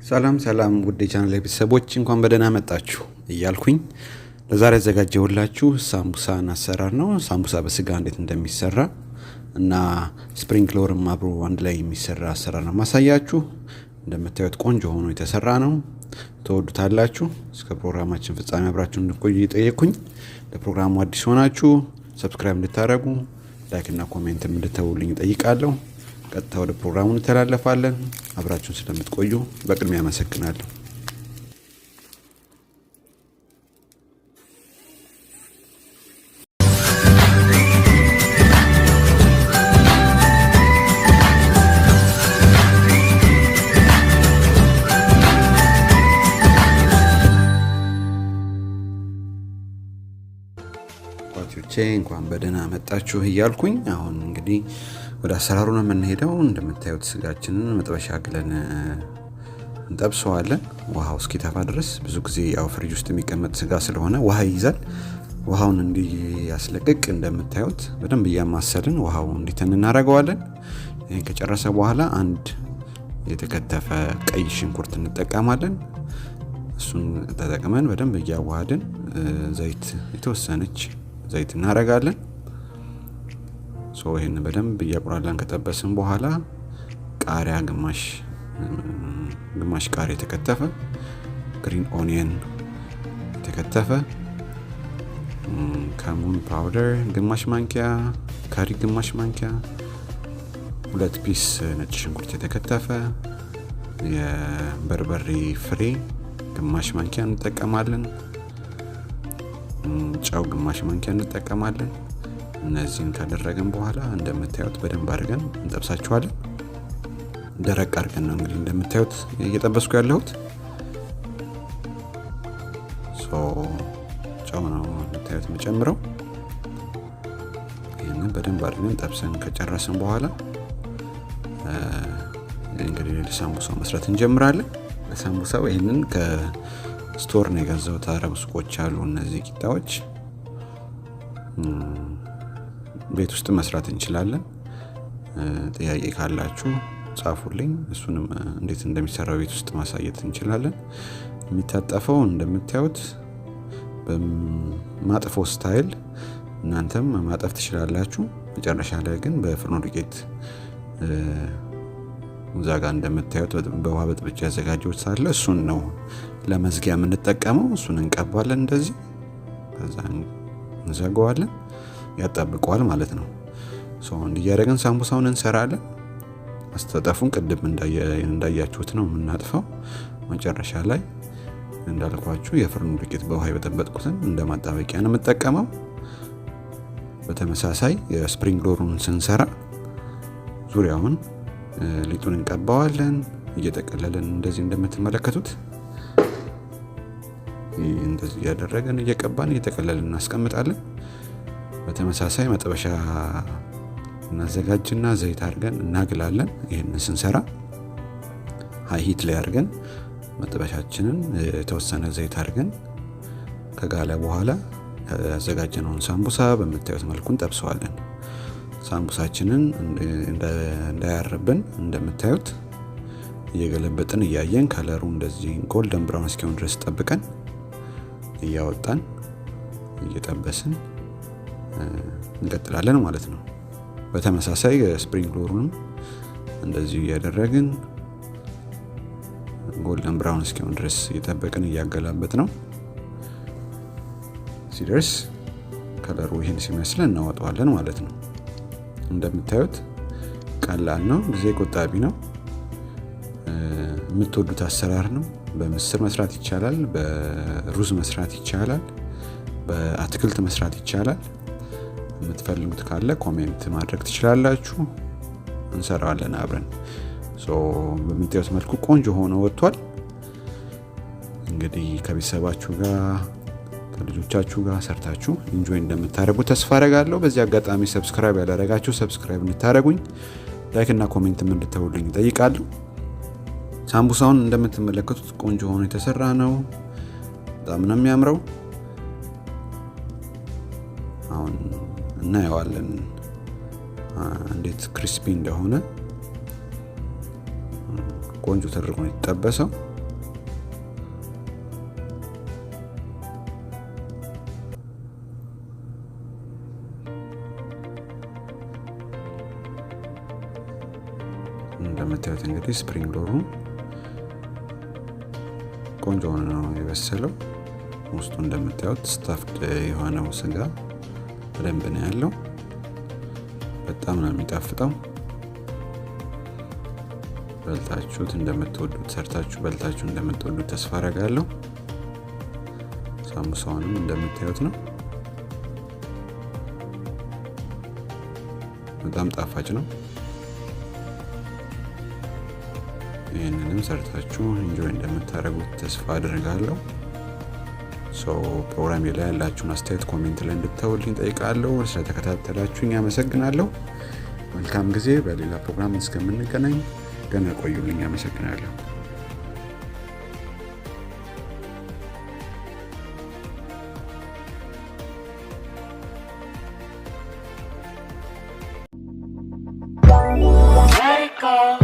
ሰላም ሰላም ውድ የቻናሌ ቤተሰቦች እንኳን በደህና መጣችሁ እያልኩኝ ለዛሬ ያዘጋጀሁላችሁ ሳምቡሳን አሰራር ነው። ሳምቡሳ በስጋ እንዴት እንደሚሰራ እና ስፕሪንክለርም አብሮ አንድ ላይ የሚሰራ አሰራር ነው ማሳያችሁ። እንደምታዩት ቆንጆ ሆኖ የተሰራ ነው። ተወዱታላችሁ። እስከ ፕሮግራማችን ፍጻሜ አብራችሁ እንድትቆዩ እየጠየቅኩኝ ለፕሮግራሙ አዲስ ሆናችሁ ሰብስክራይብ እንድታደርጉ ላይክ እና ኮሜንት እንድትተውልኝ እጠይቃለሁ። ቀጥታ ወደ ፕሮግራሙ እንተላለፋለን። አብራችሁን ስለምትቆዩ በቅድሚያ አመሰግናለሁ። እንኳን በደህና መጣችሁ እያልኩኝ አሁን እንግዲህ ወደ አሰራሩ ነው የምንሄደው። እንደምታዩት ስጋችንን መጥበሻ ግለን እንጠብሰዋለን ውሃው እስኪተፋ ድረስ። ብዙ ጊዜ ያው ፍሪጅ ውስጥ የሚቀመጥ ስጋ ስለሆነ ውሃ ይይዛል። ውሃውን እንዲያስለቅቅ እንደምታዩት በደንብ እያማሰልን ውሃው እንዲተን እናደርገዋለን። ይሄን ከጨረሰ በኋላ አንድ የተከተፈ ቀይ ሽንኩርት እንጠቀማለን። እሱን ተጠቅመን በደንብ እያዋሃድን ዘይት የተወሰነች ዘይት እናደርጋለን። ይሄን በደንብ እያቁላላን ከጠበስን በኋላ ቃሪያ ግማሽ ቃሪያ የተከተፈ፣ ግሪን ኦኒየን የተከተፈ፣ ካሙን ፓውደር ግማሽ ማንኪያ፣ ካሪ ግማሽ ማንኪያ፣ 2 ፒስ ነጭ ሽንኩርት የተከተፈ፣ የበርበሬ ፍሬ ግማሽ ማንኪያ እንጠቀማለን። ጨው ግማሽ ማንኪያ እንጠቀማለን። እነዚህን ካደረግን በኋላ እንደምታዩት በደንብ አድርገን እንጠብሳቸዋለን። ደረቅ አድርገን ነው እንግዲህ እንደምታዩት እየጠበስኩ ያለሁት። ጨው ነው እንደምታዩት የምጨምረው። ይህንን በደንብ አድርገን ጠብሰን ከጨረስን በኋላ እንግዲህ ለሳምቡሳው መስራት እንጀምራለን። ለሳምቡሳው ይህንን ከስቶር ነው የገዛሁት። አረብ ሱቆች አሉ እነዚህ ቂጣዎች። ቤት ውስጥ መስራት እንችላለን። ጥያቄ ካላችሁ ጻፉልኝ። እሱንም እንዴት እንደሚሰራው ቤት ውስጥ ማሳየት እንችላለን። የሚታጠፈው እንደምታዩት በማጥፎ ስታይል እናንተም ማጠፍ ትችላላችሁ። መጨረሻ ላይ ግን በፍርኖ ዱቄት ዛጋ እንደምታዩት በውሃ በጥብጬ ያዘጋጀሁት ሳለ እሱን ነው ለመዝጊያ የምንጠቀመው። እሱን እንቀባለን እንደዚህ፣ ከዛ እንዘጋዋለን። ያጣብቀዋል ማለት ነው። እንዲያደርገን ሳምቡሳውን እንሰራለን። አስተጣፉን ቅድም እንዳያችሁት ነው የምናጥፈው። መጨረሻ ላይ እንዳልኳችሁ የፍርኖ ዱቄት በውሃ የበጠበጥኩትን እንደማጣበቂያ ነው የምጠቀመው። በተመሳሳይ የስፕሪንክለሩን ስንሰራ ዙሪያውን ሊጡን እንቀባዋለን። እየጠቀለለን እንደዚህ እንደምትመለከቱት እንደዚህ ያደረገን እየቀባን እየጠቀለልን እናስቀምጣለን። በተመሳሳይ መጥበሻ እናዘጋጅና ዘይት አድርገን እናግላለን። ይሄንን ስንሰራ ሃይ ሂት ላይ አድርገን መጥበሻችንን የተወሰነ ዘይት አድርገን ከጋለ በኋላ ያዘጋጀነውን ሳምቡሳ በምታዩት መልኩ እንጠብሰዋለን። ሳምቡሳችንን እንዳያርብን እንደምታዩት እየገለበጥን እያየን ከለሩ እንደዚህ ጎልደን ብራውን እስኪሆን ድረስ ጠብቀን እያወጣን እየጠበስን እንቀጥላለን ማለት ነው። በተመሳሳይ ስፕሪንክለሩንም እንደዚህ እያደረግን ጎልደን ብራውን እስኪሆን ድረስ እየጠበቅን እያገላበጥ ነው። ሲደርስ ከለሩ ይህን ሲመስለን እናወጣዋለን ማለት ነው። እንደምታዩት ቀላል ነው፣ ጊዜ ቆጣቢ ነው። የምትወዱት አሰራር ነው። በምስር መስራት ይቻላል፣ በሩዝ መስራት ይቻላል፣ በአትክልት መስራት ይቻላል። የምትፈልጉት ካለ ኮሜንት ማድረግ ትችላላችሁ። እንሰራዋለን አብረን። በምታዩት መልኩ ቆንጆ ሆኖ ወጥቷል። እንግዲህ ከቤተሰባችሁ ጋር ከልጆቻችሁ ጋር ሰርታችሁ ኢንጆይ እንደምታደርጉ ተስፋ አደርጋለሁ። በዚህ አጋጣሚ ሰብስክራይብ ያላደረጋችሁ ሰብስክራይብ እንድታደርጉኝ፣ ላይክ እና ኮሜንትም እንድትተውልኝ እጠይቃለሁ። ሳምቡሳውን እንደምትመለከቱት ቆንጆ ሆኖ የተሰራ ነው። በጣም ነው የሚያምረው። አሁን እናየዋለን እንዴት ክሪስፒ እንደሆነ። ቆንጆ ተደርጎ ነው የተጠበሰው። እንግዲህ ስፕሪንግ ሮሉ ቆንጆ ነው የበሰለው። ውስጡ እንደምታዩት ስታፍድ የሆነው ስጋ በደንብ ነው ያለው። በጣም ነው የሚጣፍጠው። በልታችሁት እንደምትወዱት ሰርታችሁ በልታችሁ እንደምትወዱት ተስፋ አደርጋለሁ። ሳምቡሳውንም እንደምታዩት ነው። በጣም ጣፋጭ ነው። ይህንንም ሰርታችሁ ኢንጆይ እንደምታደርጉት ተስፋ አደርጋለሁ። ፕሮግራሜ ላይ ያላችሁን አስተያየት ኮሜንት ላይ እንድታውልኝ ጠይቃለሁ። ስለተከታተላችሁኝ አመሰግናለሁ። መልካም ጊዜ። በሌላ ፕሮግራም እስከምንገናኝ ገና ቆዩልኝ። አመሰግናለሁ። Let it go.